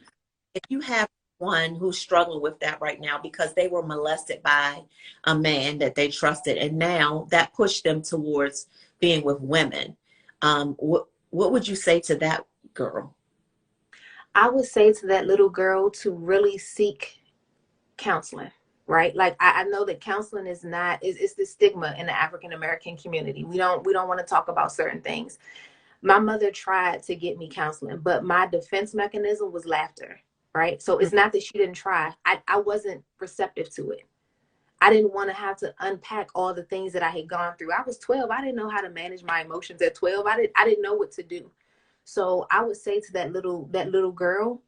A: if you have one who's struggling with that right now because they were molested by a man that they trusted, and now that pushed them towards being with women, what would you say to that girl?
B: I would say to that little girl to really seek counseling, right? Like I know that counseling is not is it's the stigma in the African American community. We don't want to talk about certain things. My mother tried to get me counseling, but my defense mechanism was laughter, right? So it's not that she didn't try. I wasn't receptive to it. I didn't want to have to unpack all the things that I had gone through. I was 12. I didn't know how to manage my emotions at 12. I didn't know what to do. So I would say to that little girl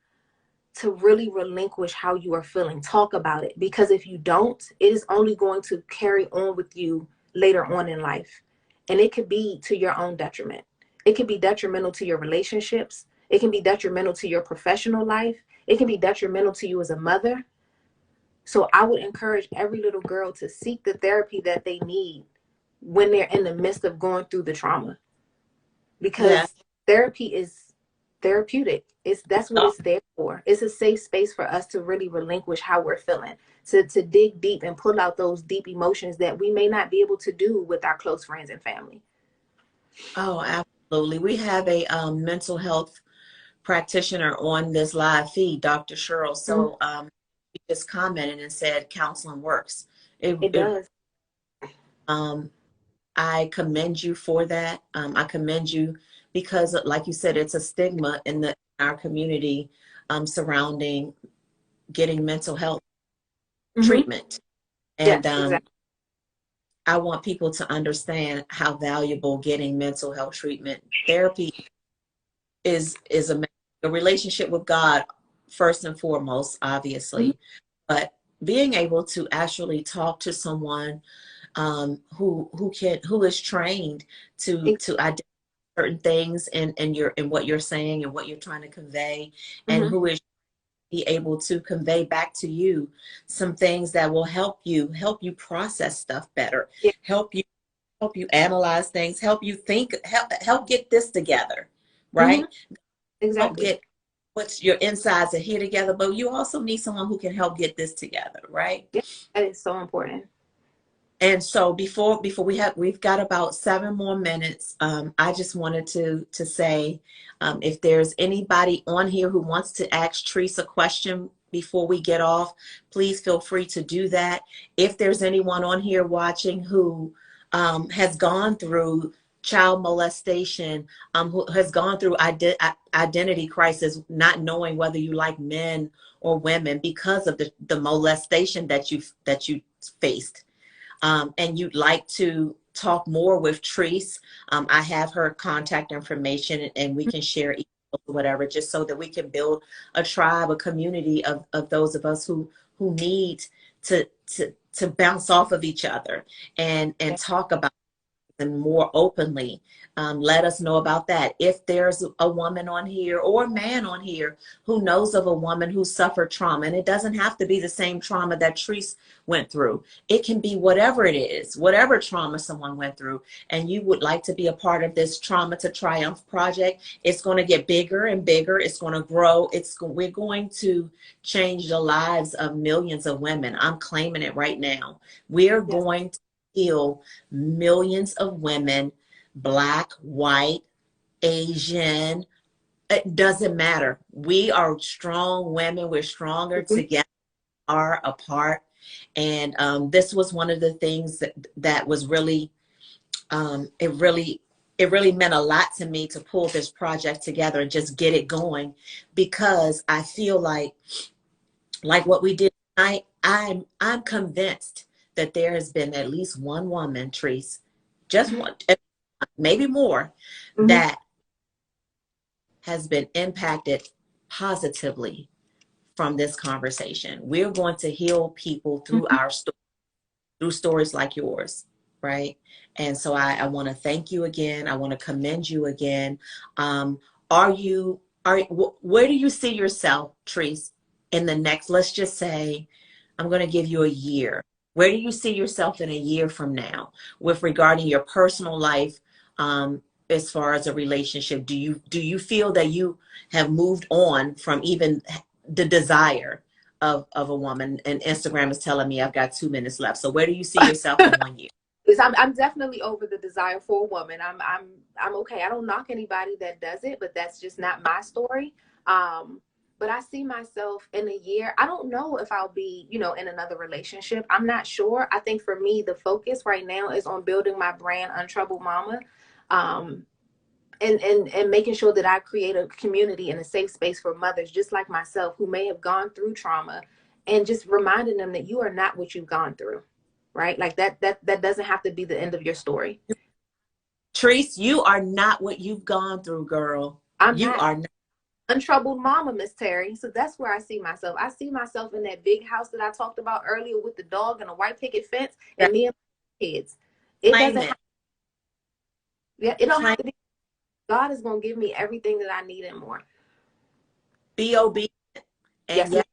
B: to really relinquish how you are feeling. Talk about it, because if you don't, it is only going to carry on with you later on in life. And it could be to your own detriment. It can be detrimental to your relationships. It can be detrimental to your professional life. It can be detrimental to you as a mother. So I would encourage every little girl to seek the therapy that they need when they're in the midst of going through the trauma,
A: Yeah.
B: because therapy is therapeutic. That's what it's there for. It's a safe space for us to really relinquish how we're feeling, to dig deep and pull out those deep emotions that we may not be able to do with our close friends and family.
A: Oh, absolutely. We have a mental health practitioner on this live feed, Dr. Cheryl.
B: Mhm.
A: So she just commented and said counseling works.
B: It
A: It
B: does.
A: um, I commend you for that. I commend you because, like you said, it's a stigma in our community surrounding getting mental health
B: Hmm.
A: treatment. And
B: Yes, exactly.
A: I want people to understand how valuable getting mental health treatment therapy is a relationship with God first and foremost,
B: Hmm.
A: obviously, but being able to actually talk to someone who is trained to identify certain things and your and what you're saying and what you're trying to convey, and
B: Hmm.
A: who is be able to convey back to you some things that will help you process stuff better,
B: Yeah.
A: help you analyze things, help you think, help get this together,
B: Hmm.
A: right? Help
B: Exactly.
A: get what's your insides are here together, but you also need someone who can help get this together, right?
B: Yeah, that is so important.
A: And so before we've got about 7 more minutes. I just wanted to say, if there's anybody on here who wants to ask Teresa a question before we get off, please feel free to do that. If there's anyone on here watching who has gone through child molestation, who has gone through identity crisis, not knowing whether you like men or women because of the molestation that you faced, and you'd like to talk more with Treese, I have her contact information and we can share emails or whatever, just so that we can build a tribe, a community of those of us who need to bounce off of each other and
B: Yeah.
A: talk about and more openly. Let us know about that. If there's a woman on here or a man on here who knows of a woman who suffered trauma, and it doesn't have to be the same trauma that Treese went through. It can be whatever it is, whatever trauma someone went through, and you would like to be a part of this Trauma to Triumph project. It's going to get bigger and bigger. It's going to grow. We're going to change the lives of millions of women. I'm claiming it right now. We're
B: Yes.
A: going to heal millions of women, Black, white, Asian. It doesn't matter. We are strong women. We're stronger
B: Mhm.
A: together, are apart. And this was one of the things that was really, it really meant a lot to me to pull this project together and just get it going, because I feel like what we did tonight, I'm convinced that there has been at least one woman, Treese, just one, maybe more,
B: Mhm.
A: that has been impacted positively from this conversation. We're going to heal people through
B: Mhm.
A: our through stories like yours, right? And so I want to thank you again. I want to commend you again. Um, are you where do you see yourself, Treese, in the next, let's just say, I'm going to give you a year. Where do you see yourself in a year from now with regarding your personal life, as far as a relationship? Do you feel that you have moved on from even the desire of a woman? And Instagram is telling me I've got 2 minutes left. So where do you see yourself in 1 year?
B: Because I'm definitely over the desire for a woman. I'm okay. I don't knock anybody that does it, but that's just not my story. But I see myself in a year. I don't know if I'll be, you know, in another relationship. I'm not sure. I think for me, the focus right now is on building my brand, Untroubled Mama, and making sure that I create a community and a safe space for mothers just like myself who may have gone through trauma, and just reminding them that you are not what you've gone through, right? Like that doesn't have to be the end of your story.
A: Treese, you are not what you've gone through, girl.
B: I'm
A: You
B: not.
A: are not.
B: Untroubled mama, Miss Terry. So that's where I see myself. I see myself in that big house that I talked about earlier with the dog and a white picket fence and me and my kids. It
A: Claim
B: doesn't
A: it.
B: have, yeah, it don't
A: Claim.
B: have to be. God is gonna give me everything that I need and more.
A: Be obedient. And
B: Yes,
A: yes,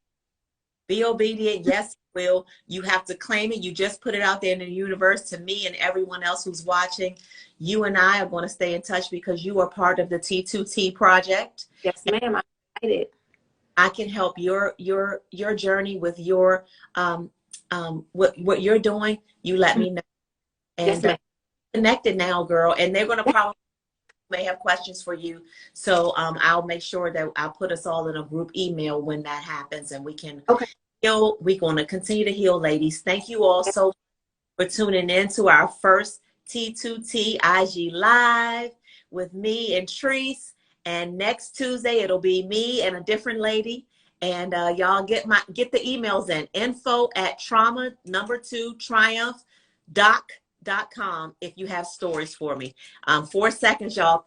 A: be obedient. Yes, will. You have to claim it. You just put it out there in the universe to me and everyone else who's watching. You and I are going to stay in touch because you are part of the T2T project.
B: yes, ma'am. I'm excited.
A: I can help your journey with your what you're doing. You let me know.
B: Yes,
A: And
B: ma'am.
A: connected now, girl. And they're going to probably may have questions for you. So I'll make sure that I'll put us all in a group email when that happens, and we can
B: Okay.
A: heal. We're going to continue to heal, ladies. Thank you all so much for tuning in to our first T2T IG Live with me and Treese. And next Tuesday, it'll be me and a different lady. And y'all get the emails in. info@trauma2triumph.com if you have stories for me. 4 seconds, y'all.